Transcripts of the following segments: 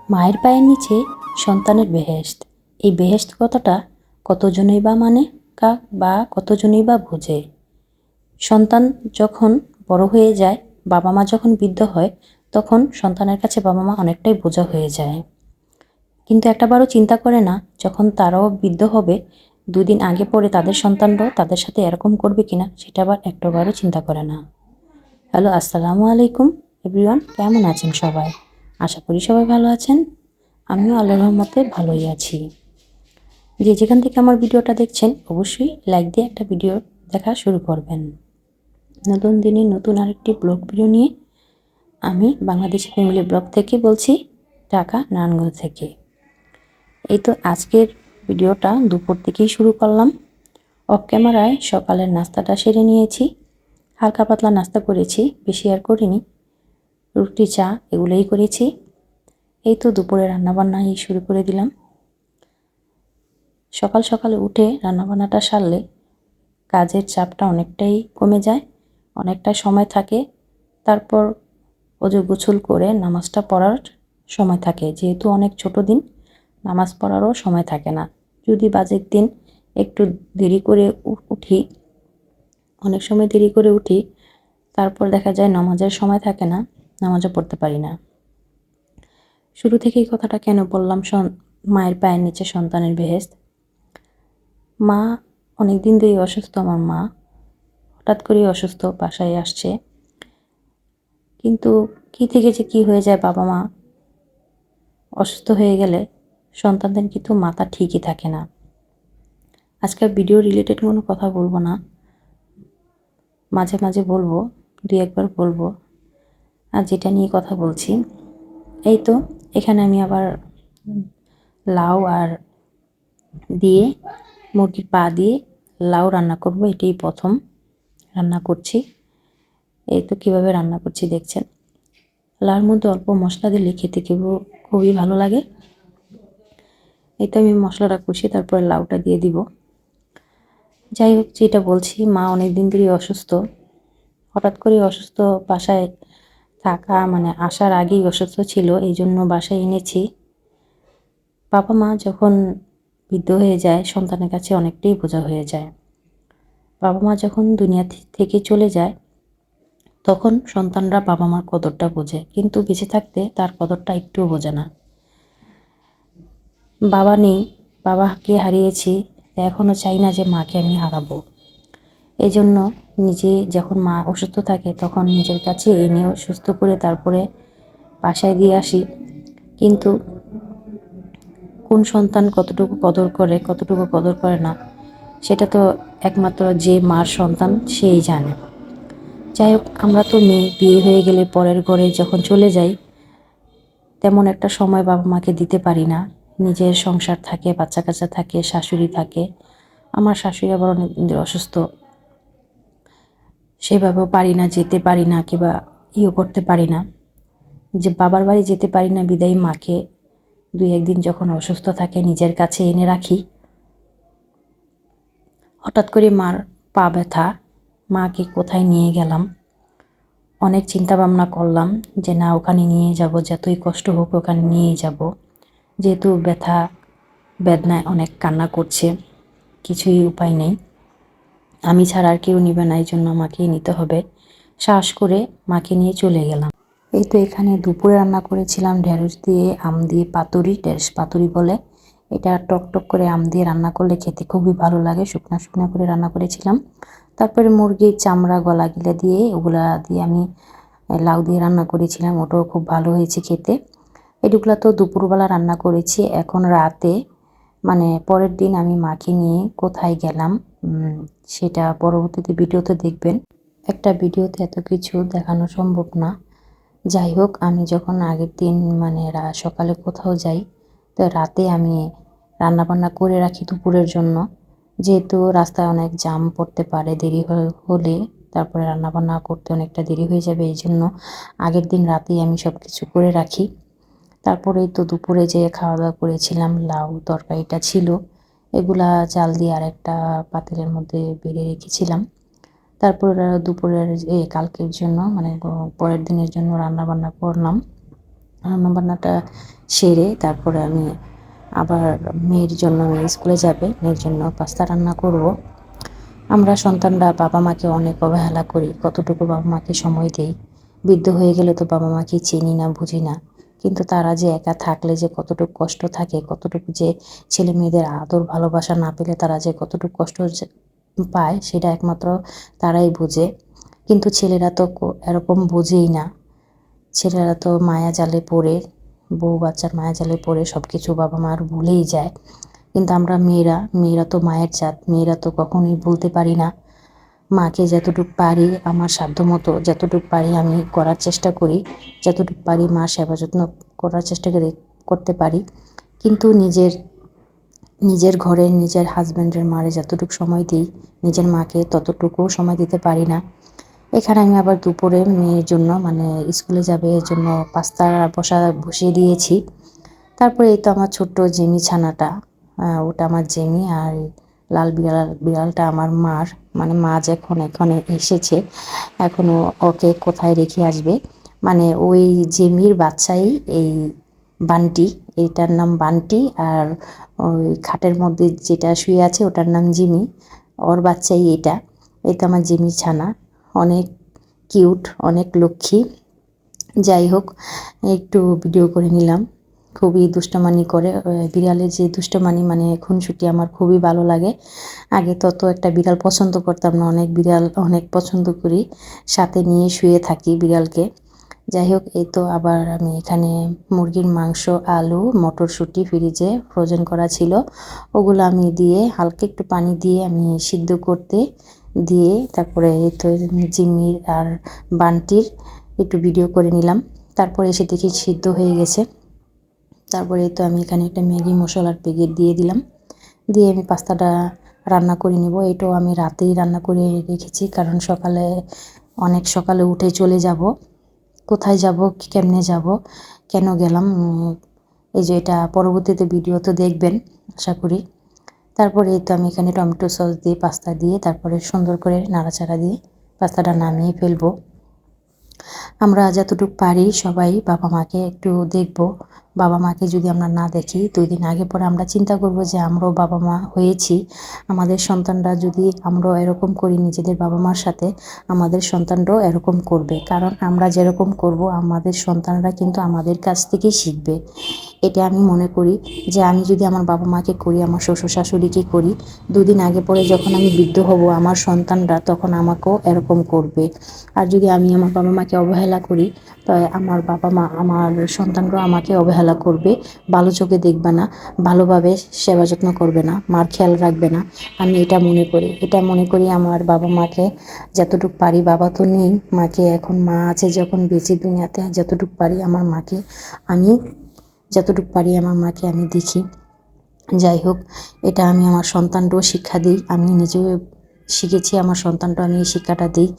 মায়ের পায়ের নিচে সন্তানের বেহেশত। এই বেহেশত কথাটা কতজনই বা মানে বা কতজনই বা বোঝে। সন্তান যখন বড় হয়ে যায়, বাবা মা যখন বৃদ্ধ হয়, তখন সন্তানের কাছে বাবা মা অনেকটাই বোঝা হয়ে যায়। কিন্তু একটাবারও চিন্তা করে না, যখন তারাও বৃদ্ধ হবে, 2 দিন আগে পরে তাদের সন্তানরাও তাদের সাথে এরকম করবে কিনা, সেটা আবার একটাবারও চিন্তা করে না। হ্যালো, আসসালামু আলাইকুম এভরিওয়ান, কেমন আছেন সবাই? আশা করি সবাই ভালো আছেন। আমিও আল্লাহর রহমতে ভালোই আছি। যে যেখান থেকে আমার ভিডিওটা দেখছেন, অবশ্যই লাইক দিয়ে একটা ভিডিও দেখা শুরু করবেন। নতুন দিনে নতুন আরেকটি ব্লগ ভিডিও নিয়ে আমি বাংলাদেশি ফ্যামিলি ব্লগ থেকে বলছি, ঢাকা নারায়ণগঞ্জ থেকে। এই তো আজকের ভিডিওটা দুপুর থেকেই শুরু করলাম। অফ ক্যামেরায় সকালের নাস্তাটা সেরে নিয়েছি। হালকা পাতলা নাস্তা করেছি, বেশি আর করিনি। রুটি চা এগুলোই করেছি। এই তো দুপুরে রান্নাবান্না শুরু করে দিলাম। সকাল সকালে উঠে রান্নাবান্নাটা সারলে কাজের চাপটা অনেকটাই কমে যায়, অনেকটা সময় থাকে। তারপর ওজু গোছল করে নামাজটা পড়ার সময় থাকে। যেহেতু অনেক ছোট দিন, নামাজ পড়ারও সময় থাকে না। যদি বাজের দিন একটু দেরি করে উঠি, অনেক সময় দেরি করে উঠি, তারপর দেখা যায় নামাজের সময় থাকে না, নামাজও পড়তে পারি না। শুরু থেকেই কথাটা কেন বললাম, মায়ের পায়ের নিচে সন্তানের বেহেশত। মা অনেক দিন ধরেই অসুস্থ। আমার মা হঠাৎ করেই অসুস্থ, বাসায় আসছে। কিন্তু কী থেকে যে কী হয়ে যায়, বাবা মা অসুস্থ হয়ে গেলে সন্তানদের কিন্তু মাথা ঠিকই থাকে না। আজকের ভিডিও রিলেটেড কোনো কথা বলবো না, মাঝে মাঝে বলবো, 2-1বার বলবো। আর যেটা নিয়ে কথা বলছি, এই তো এখানে আমি আবার লাউ আর দিয়ে, মুরগির পা দিয়ে লাউ রান্না করব। এটাই প্রথম রান্না করছি। এই তো কীভাবে রান্না করছি দেখছেন। লাউর মধ্যে অল্প মশলা দিলে খেতে খুবই ভালো লাগে। এই তো আমি মশলাটা কষিয়ে তারপরে লাউটা দিয়ে দিব। যাই হোক, যেটা বলছি, মা অনেক দিন ধরেই অসুস্থ। হঠাৎ করে অসুস্থ, বাসায় থাকা মানে আসার আগেই অসুস্থ ছিল, এই জন্য বাসায় এনেছি। বাবা মা যখন বৃদ্ধ হয়ে যায়, সন্তানের কাছে অনেকটাই বোঝা হয়ে যায়। বাবা মা যখন দুনিয়া থেকে চলে যায়, তখন সন্তানরা বাবা মার কদরটা বোঝে, কিন্তু বেঁচে থাকতে তার কদরটা একটুও বোঝে না। বাবা নেই, বাবাকে হারিয়েছি, এখনও চাই না যে মাকে আমি হারাবো। এই জন্য নিজে যখন মা অসুস্থ থাকে, তখন নিজের কাছে এনে সুস্থ করে তারপরে বাসায় দিয়ে আসি। কিন্তু কোন সন্তান কতটুকু কদর করে, কতটুকু কদর করে না, সেটা তো একমাত্র যে মার সন্তান সেই জানে। যাই হোক, আমরা তো মেয়ে, বিয়ে হয়ে গেলে পরের ঘরে যখন চলে যাই, তেমন একটা সময় বাবা মাকে দিতে পারি না। নিজের সংসার থাকে, বাচ্চা কাচ্চা থাকে, শাশুড়ি থাকে। আমার শাশুড়ি আবার অনেক দিন ধরে অসুস্থ, সেভাবেও পারি না, যেতে পারি না, কিংবা করতে পারি না। যে বাবার বাড়ি যেতে পারি না বিদায়ী মাকে 2-1 দিন যখন অসুস্থ থাকে নিজের কাছে এনে রাখি। হঠাৎ করে মার পা ব্যথা, মাকে কোথায় নিয়ে গেলাম, অনেক চিন্তা ভাবনা করলাম যে না, ওখানে নিয়ে যাব, যতই কষ্ট হোক ওখানে নিয়ে যাব। যেহেতু ব্যথা বেদনায় অনেক কান্না করছে, কিছুই উপায় নেই, আমি ছাড়া আর কেউ নিবে না, এই জন্য আমাকেই নিতে হবে। সাহস করে মাকে নিয়ে চলে গেলাম। এই তো এখানে দুপুরে রান্না করেছিলাম ঢেঁড়স দিয়ে, আম দিয়ে পাতুরি, ঢেঁড়স পাতুরি বলে। এটা টক টক করে আম দিয়ে রান্না করলে খেতে খুবই ভালো লাগে, শুকনা শুকনা করে রান্না করেছিলাম। তারপরে মুরগির চামড়া গলা গিলা দিয়ে, ওগুলা দিয়ে আমি লাউ দিয়ে রান্না করেছিলাম, ওটাও খুব ভালো হয়েছে খেতে। এগুলো তো দুপুরবেলা রান্না করেছি। এখন রাতে মানে পরের দিন আমি মাকে নিয়ে কোথায় গেলাম, সেটা পরবর্তীতে ভিডিওতে দেখবেন। একটা ভিডিওতে এত কিছু দেখানো সম্ভব না। যাই হোক, আমি যখন আগের দিন মানে সকালে কোথাও যাই, তো রাতে আমি রান্নাবান্না করে রাখি দুপুরের জন্য। যেহেতু রাস্তায় অনেক জ্যাম পড়তে পারে, দেরি হলে তারপরে রান্নাবান্না করতে অনেকটা দেরি হয়ে যাবে, এই জন্য আগের দিন রাতেই আমি সব কিছু করে রাখি। তারপরেই তো দুপুরে যে খাওয়া দাওয়া করেছিলাম, লাউ তরকারিটা ছিল, এগুলা চাল দিয়ে আর একটা পাতিলের মধ্যে বেড়ে রেখেছিলাম। তারপর দুপুরের কালকের জন্য মানে পরের দিনের জন্য রান্নাবান্না করলাম। রান্নাবান্নাটা সেরে তারপরে আমি আবার মেয়ের জন্য, মেয়ে স্কুলে যাবে, মেয়ের জন্য পাস্তা রান্না করব। আমরা সন্তানরা বাবা মাকে অনেক অবহেলা করি, কতটুকু বাবা মাকে সময় দেই। বৃদ্ধ হয়ে গেলে তো বাবা মাকে চিনি না, বুঝি না, কিন্তু তারা যে একা থাকলে যে কতটুকু কষ্ট থাকে, কতটুকু যে ছেলে মেয়েদের আদর ভালোবাসা না পেলে তারা যে কতটুকু কষ্ট পায়, সেটা একমাত্র তারাই বোঝে। কিন্তু ছেলেরা তো এরকম বোঝেই না। ছেলেরা তো মায়া জালে পড়ে, বউ বাচ্চার মায়া জালে পড়ে সব কিছু বাবা মার ভুলেই যায়। কিন্তু আমরা মেয়েরা তো মায়ের জাত, মেয়েরা তো কখনোই বলতে পারি না। মাকে যতটুকু পারি, আমার সাধ্যমতো যতটুকু পারি আমি করার চেষ্টা করি, যতটুকু পারি মা সেবা যত্ন করার চেষ্টা করতে পারি। কিন্তু নিজের ঘরের নিজের হাজব্যান্ডের মারে যতটুকু সময় দিই, নিজের মাকে ততটুকুও সময় দিতে পারি না। এখানে আমি আবার দুপুরে মেয়ের জন্য, মানে স্কুলে যাবে এর জন্য পাস্তা বসিয়ে দিয়েছি। তারপরে এই তো আমার ছোট্ট জেমি ছানাটা, ওটা আমার জেমি, আর লাল বিড়ালটা আমার মার, মানে মা যখন এখানে এসেছে এখনও ওকে কোথায় রেখে আসবে, মানে ওই জেমির বাচ্চাই এই বান্টি, এইটার নাম বান্টি, আর ওই খাটের মধ্যে যেটা শুয়ে আছে ওটার নাম জিমি, ওর বাচ্চাই এটা। এই তো আমার জিমি ছানা, অনেক কিউট, অনেক লক্ষ্মী। যাই হোক, একটু ভিডিও করে নিলাম। খুবই দুষ্টমানি করে, বিড়ালের যে দুষ্টমানি মানে খুনসুটি আমার খুবই ভালো লাগে। আগে তত একটা বিড়াল পছন্দ করতাম না, অনেক বিড়াল অনেক পছন্দ করি, সাথে নিয়ে শুয়ে থাকি বিড়ালকে। যাই হোক, এই তো আবার আমি এখানে মুরগির মাংস, আলু, মটরশুঁটি ফ্রিজে ফ্রোজেন করা ছিল, ওগুলো আমি দিয়ে হালকা একটু পানি দিয়ে আমি সিদ্ধ করতে দিয়ে তারপরে এই তো জিম্মির আর বান্টির একটু ভিডিও করে নিলাম। তারপরে এসে দেখি সিদ্ধ হয়ে গেছে। তারপরে তো আমি এখানে একটা ম্যাগি মশলার প্যাকেট দিয়ে দিলাম, দিয়ে আমি পাস্তাটা রান্না করে নেব। এটাও আমি রাতেই রান্না করে রেখেছি, কারণ অনেক সকালে উঠে চলে যাব। কোথায় যাব, কেমনে যাব, কেন গেলাম, এই যে এটা পরবর্তীতে ভিডিও তো দেখবেন আশা করি। তারপরে এই তো আমি এখানে টমেটো সস দিয়ে পাস্তা দিয়ে তারপরে সুন্দর করে নাড়াচাড়া দিয়ে পাস্তাটা নামিয়ে ফেলবো। আমরা যতটুকু পারি সবাই বাবা মাকে একটু দেখব। বাবা মাকে যদি আমরা না দেখি 2 দিন আগে পরে আমরা চিন্তা করব যে আমরাও বাবা মা হয়েছি, আমাদের সন্তানরা যদি আমরাও এরকম করি নিজেদের বাবা মার সাথে, আমাদের সন্তানরাও এরকম করবে। কারণ আমরা যেরকম করব আমাদের সন্তানরা কিন্তু আমাদের কাছ থেকেই শিখবে। এটা আমি মনে করি যে আমি যদি আমার বাবা মাকে করি, আমার শ্বশুর শাশুড়িকে করি, 2 দিন আগে পরে যখন আমি বৃদ্ধ হব আমার সন্তানরা তখন আমাকেও এরকম করবে। আর যদি আমি আমার বাবা মাকে অবহেলা করি, তো আমার বাবা মা, আমার সন্তানরাও আমাকে অবহেলা করবে, ভালো চোখে দেখবে না, ভালোভাবে সেবা যত্ন করবে না, মার খেয়াল রাখবে না। আমি এটা মনে করি আমার বাবা মাকে যতটুকু পারি, বাবা তো নেই, মাকে এখন মা আছে যখন বেঁচে দুনিয়াতে, যতটুকু পারি আমার মাকে আমি যতটুকু পারি আমার মাকে আমি দেখি। যাই হোক, এটা আমি আমার সন্তানকেও শিক্ষা দিই, আমি নিজেও শিখেছি, আমার সন্তানটাও আমি এই শিক্ষাটা দিই।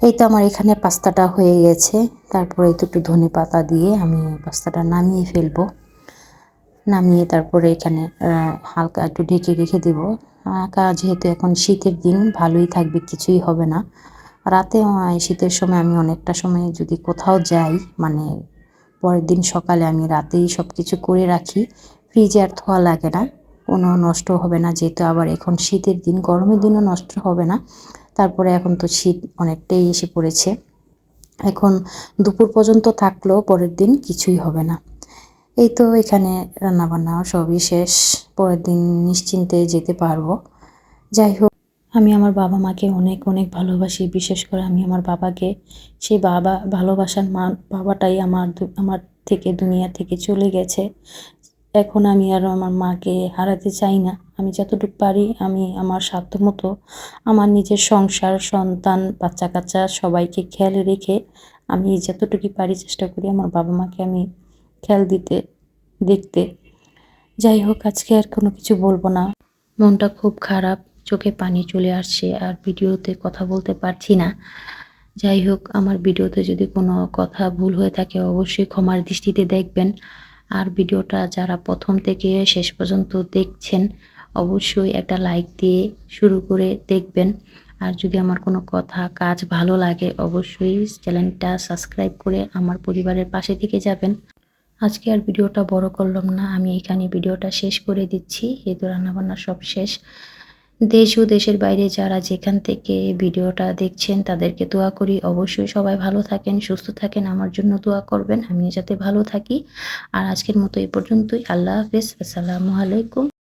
এই তো আমার এখানে পাস্তাটা হয়ে গেছে। তারপরে তো একটু ধনে পাতা দিয়ে আমি পাস্তাটা নামিয়ে ফেলবো। নামিয়ে তারপরে এখানে হালকা একটু ঢেকে রেখে দেবো। যেহেতু এখন শীতের দিন, ভালোই থাকবে, কিছুই হবে না। রাতে শীতের সময় আমি অনেকটা সময় যদি কোথাও যাই, মানে পরের দিন সকালে আমি রাতেই সব কিছু করে রাখি, ফ্রিজে আর ধোয়া লাগে না, কোনো নষ্ট হবে না। যেহেতু আবার এখন শীতের দিন, গরমের দিনও নষ্ট হবে না। তারপরে এখন তো শীত অনেকটাই এসে পড়েছে, এখন দুপুর পর্যন্ত থাকলেও পরের দিন কিছুই হবে না। এই তো এখানে রান্নাবান্না সবই শেষ, পরের দিন নিশ্চিন্তে যেতে পারবো। যাই হোক, আমি আমার বাবা মাকে অনেক অনেক ভালোবাসি, বিশেষ করে আমি আমার বাবাকে, সেই ভালোবাসার বাবাটাই আমার থেকে দুনিয়া থেকে চলে গেছে। এখন আমি আর আমার মাকে হারাতে চাই না। আমি যতটুকু পারি আমি আমার সাধ্যমতো আমার নিজের সংসার, সন্তান, বাচ্চা কাচ্চা সবাইকে খেয়াল রেখে আমি যতটুকু পারি চেষ্টা করি আমার বাবা মাকে আমি খেয়াল দেখতে। যাই হোক, আজকে আর কোনো কিছু বলবো না, মনটা খুব খারাপ, চোখে পানি চলে আসছে, আর ভিডিওতে কথা বলতে পারছি না। যাই হোক, আমার ভিডিওতে যদি কোনো কথা ভুল হয়ে থাকে অবশ্যই ক্ষমার দৃষ্টিতে দেখবেন। আর ভিডিওটা যারা প্রথম থেকে শেষ পর্যন্ত দেখছেন অবশ্যই একটা লাইক দিয়ে শুরু করে দেখবেন। আর যদি আমার কোনো কাজ ভালো লাগে অবশ্যই চ্যানেলটা সাবস্ক্রাইব করে আমার পরিবারের পাশে থেকে যাবেন। আজকে আর ভিডিওটা বড় করলাম না, আমি এখানে ভিডিওটা শেষ করে দিচ্ছি। এই তো রান্নাবান্না সব শেষ। দেশ ও দেশের বাইরে যারা যেখান থেকে ভিডিওটা দেখছেন তাদেরকে দোয়া করি অবশ্যই সবাই ভালো থাকেন, সুস্থ থাকেন, আমার জন্য দোয়া করবেন, আমিও যাতে ভালো থাকি। আর আজকের মতো এই পর্যন্তই। আল্লাহ হাফেজ। আসসালামু আলাইকুম।